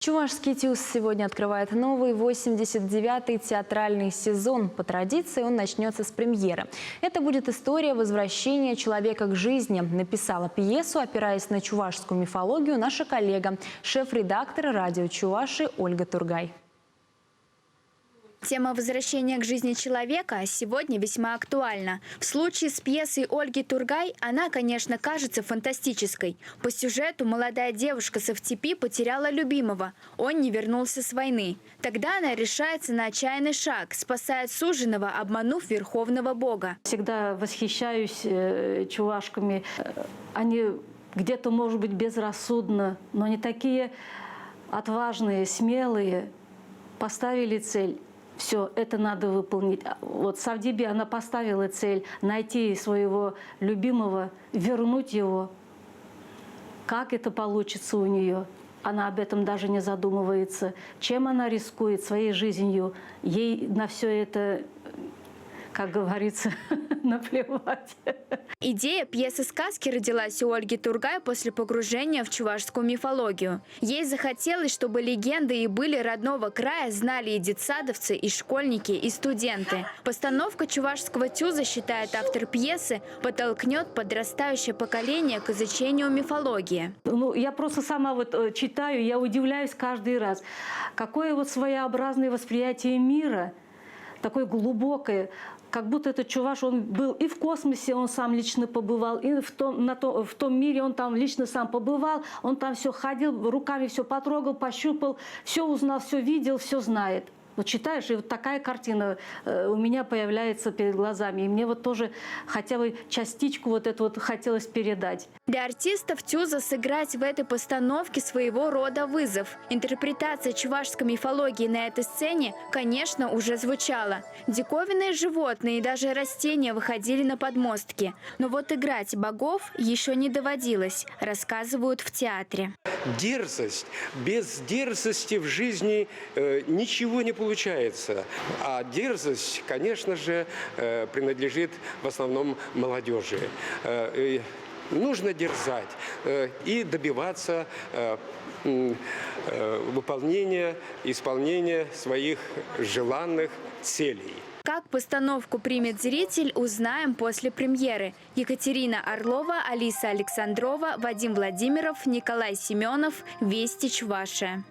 Чувашский ТЮЗ сегодня открывает новый 89-й театральный сезон. По традиции он начнется с премьеры. Это будет история возвращения человека к жизни. Написала пьесу, опираясь на чувашскую мифологию, наша коллега, шеф-редактор радио Чуваши Ольга Тургай. Тема возвращения к жизни человека сегодня весьма актуальна. В случае с пьесой Ольги Тургай она, конечно, кажется фантастической. По сюжету молодая девушка с Автепи потеряла любимого. Он не вернулся с войны. Тогда она решается на отчаянный шаг, спасает суженого, обманув верховного бога. Всегда восхищаюсь чувашками. Они где-то, может быть, безрассудно, но не такие отважные, смелые. Поставили цель. Все, это надо выполнить. Вот Савдиби, она поставила цель найти своего любимого, вернуть его. Как это получится у нее? Она об этом даже не задумывается. Чем она рискует своей жизнью? Ей на все это, как говорится, наплевать. Идея пьесы-сказки родилась у Ольги Тургай после погружения в чувашскую мифологию. Ей захотелось, чтобы легенды и были родного края знали и детсадовцы, и школьники, и студенты. Постановка чувашского ТЮЗа, считает автор пьесы, подтолкнет подрастающее поколение к изучению мифологии. Я просто сама читаю, я удивляюсь каждый раз. Какое своеобразное восприятие мира, такое глубокое. Как будто этот чуваш, он был и в космосе, он сам лично побывал, и в том мире он там лично сам побывал, он там все ходил, руками все потрогал, пощупал, все узнал, все видел, все знает. Вот читаешь, и вот такая картина у меня появляется перед глазами. И мне тоже хотя бы частичку эту хотелось передать. Для артистов ТЮЗа сыграть в этой постановке своего рода вызов. Интерпретация чувашской мифологии на этой сцене, конечно, уже звучала. Диковинные животные и даже растения выходили на подмостки. Но играть богов еще не доводилось, рассказывают в театре. Дерзость. Без дерзости в жизни ничего не получается. А дерзость, конечно же, принадлежит в основном молодежи. Нужно дерзать и добиваться исполнения своих желанных целей. Как постановку примет зритель, узнаем после премьеры. Екатерина Орлова, Алиса Александрова, Вадим Владимиров, Николай Семенов. Вести Чувашия.